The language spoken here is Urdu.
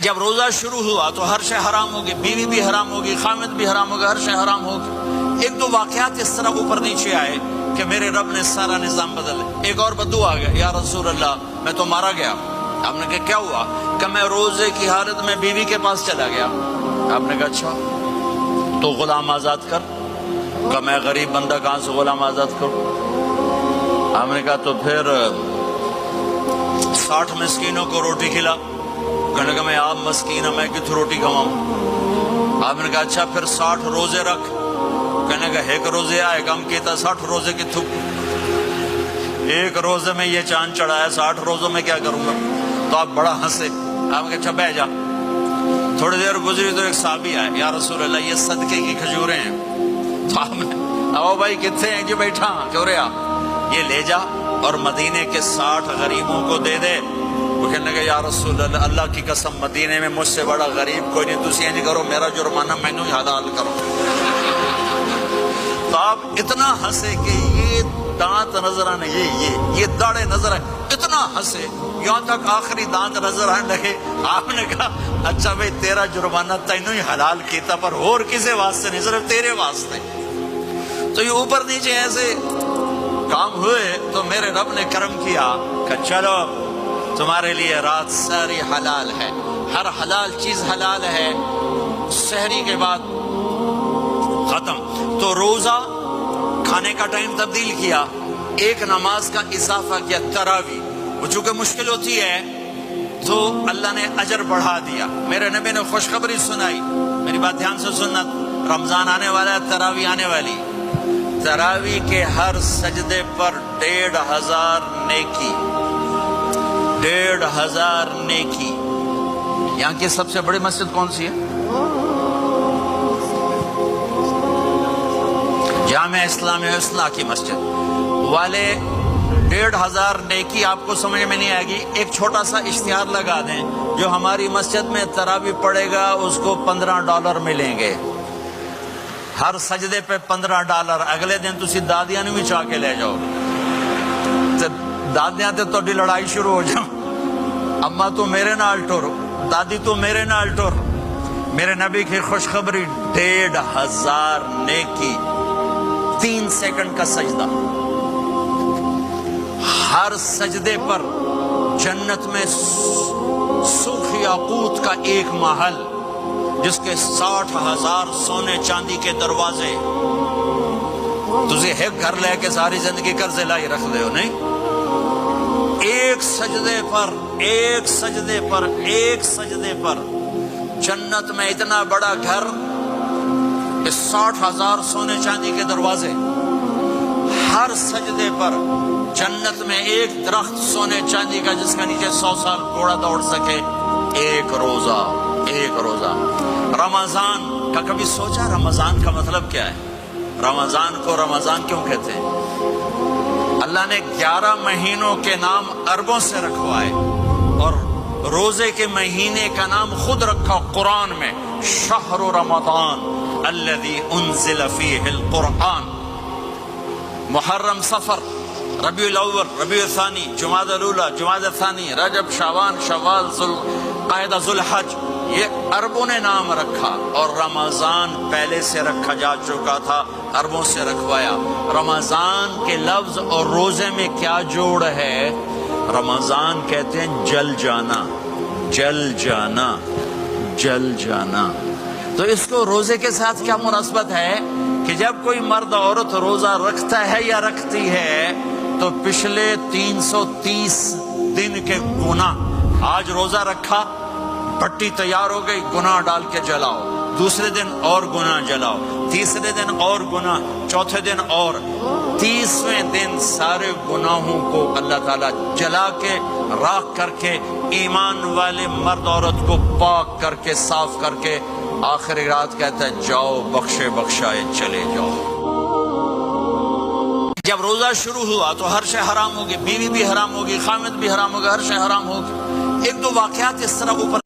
جب روزہ شروع ہوا تو ہر شے حرام ہوگی، بیوی بھی حرام ہوگی، خامد بھی حرام ہوگا، ہر شے حرام ہوگی۔ ایک دو واقعات اس طرح اوپر نیچے آئے کہ میرے رب نے سارا نظام بدل۔ ایک اور بدو آ گیا، یا رسول اللہ میں تو مارا گیا۔ آپ نے کہا کیا ہوا؟ کہ میں روزے کی حالت میں بیوی کے پاس چلا گیا۔ آپ نے کہا اچھا تو غلام آزاد کر۔ کہ میں غریب بندہ کہاں سے غلام آزاد کروں؟ آپ نے کہا تو پھر 60 مسکینوں کو روٹی کھلا۔ کہنے لگا میں آپ مسکین ہوں، میں کتوں روٹی کھواؤں؟ آپ نے کہا اچھا پھر 60 روزے رکھ۔ کہنے لگا ایک روزے آئے کم کیتا، 60 روزے کتوں؟ ایک روزے میں یہ چاند چڑھا ہے، 60 روزوں میں کیا کروں گا؟ تو آپ بڑا ہنسے۔ آپ نے کہا اچھا بیٹھ جا۔ تھوڑی دیر گزری تو ایک صحابی آئے، یا رسول اللہ یہ صدقے کی کھجوریں ہیں۔ تو آپ نے او بھائی کتنے ہیں؟ جو بیٹھا کیوں رہا؟ یہ لے جا اور مدینے کے 60 غریبوں کو دے دے۔ وہ کہنے لگا یا رسول اللہ اللہ کی قسم مدینے میں مجھ سے بڑا غریب کوئی نہیں، تسی نہیں کرو، میرا جرمانہ مینوں ہی حلال کرو۔ تو آپ اتنا ہنسے کہ یہ دانت نظر آنے، یہ داڑے نظر آئے، اتنا ہنسے یہاں تک آخری دانت نظر آنے لگے۔ آپ نے کہا اچھا بھائی تیرا جرمانہ تینوں ہی حلال کیتا، پر اور کسے واسطے نہیں، صرف تیرے واسطے۔ تو یہ اوپر نیچے ایسے کام ہوئے تو میرے رب نے کرم کیا کہ چلو تمہارے لیے رات ساری حلال ہے، ہر حلال چیز حلال ہے۔ سحری کے بعد ختم۔ تو روزہ کھانے کا ٹائم تبدیل کیا، ایک نماز کا اضافہ کیا، تراویح۔ وہ چونکہ مشکل ہوتی ہے تو اللہ نے اجر بڑھا دیا۔ میرے نبی نے خوشخبری سنائی، میری بات دھیان سے سننا، رمضان آنے والا ہے، تراویح آنے والی۔ تراویح کے ہر سجدے پر 1500 نیکی، 1500 نیکی۔ یہاں کی سب سے بڑی مسجد کون سی ہے؟ جامع اسلامیہ اصلاح کی مسجد والے 1500 نیکی آپ کو سمجھ میں نہیں آئے گی۔ ایک چھوٹا سا اشتہار لگا دیں، جو ہماری مسجد میں تراویح پڑے گا اس کو $15 ملیں گے، ہر سجدے پہ $15۔ اگلے دن تسی دادیاں نو بھی چاہ کے لے جاؤ، دادیاں تے تہاڈی لڑائی شروع ہو جاؤ، اما تو میرے نال ٹر، دادی تو میرے نال ٹر۔ میرے نبی کی خوشخبری 1500 نیکی، 3 سیکنڈ کا سجدہ، ہر سجدے پر جنت میں سرخ یاقوت کا ایک محل جس کے 60,000 سونے چاندی کے دروازے۔ تسی ایک گھر لے کے ساری زندگی قرضے لائی رکھ دے ہو نہیں؟ ایک سجدے پر، ایک سجدے پر، ایک سجدے پر جنت میں اتنا بڑا گھر کہ 60,000 سونے چاندی کے دروازے، ہر سجدے پر جنت میں ایک درخت سونے چاندی کا جس کا نیچے 100 سال گھوڑا دوڑ سکے۔ ایک روزہ، ایک روزہ۔ رمضان کا کبھی سوچا رمضان کا مطلب کیا ہے؟ رمضان کو رمضان کیوں کہتے ہیں؟ اللہ نے 11 مہینوں کے نام عربوں سے رکھوائے اور روزے کے مہینے کا نام خود رکھا قرآن میں، شہر رمضان الذی انزل فیہ القرآن۔ محرم، صفر، ربیع الاول، ربیع الثانی، جمادی الاولی، جمادی الثانی، رجب، شعبان، شوال، ذوالقعدہ، ذوالحج، یہ عربوں نے نام رکھا، اور رمضان پہلے سے رکھا جا چکا تھا، عربوں سے رکھوایا۔ رمضان کے لفظ اور روزے میں کیا جوڑ ہے؟ رمضان کہتے ہیں جل جانا، جل جانا، جل جانا۔ تو اس کو روزے کے ساتھ کیا مناسبت ہے کہ جب کوئی مرد عورت روزہ رکھتا ہے یا رکھتی ہے تو پچھلے 330 دن کے گناہ، آج روزہ رکھا، پٹی تیار ہو گئی، گناہ ڈال کے جلاؤ، دوسرے دن اور گناہ جلاؤ، تیسرے دن اور گناہ، چوتھے دن اور، 30ویں دن سارے گناہوں کو اللہ تعالیٰ جلا کے، راکھ کر کے، ایمان والے مرد عورت کو پاک کر کے، صاف کر کے، آخری رات کہتا ہے جاؤ بخشے بخشائے چلے جاؤ۔ جب روزہ شروع ہوا تو ہر شے حرام ہوگی، بیوی بھی حرام ہوگی، خامد بھی حرام ہوگا، ہر شے حرام ہوگی۔ ایک دو واقعات اس طرح اوپر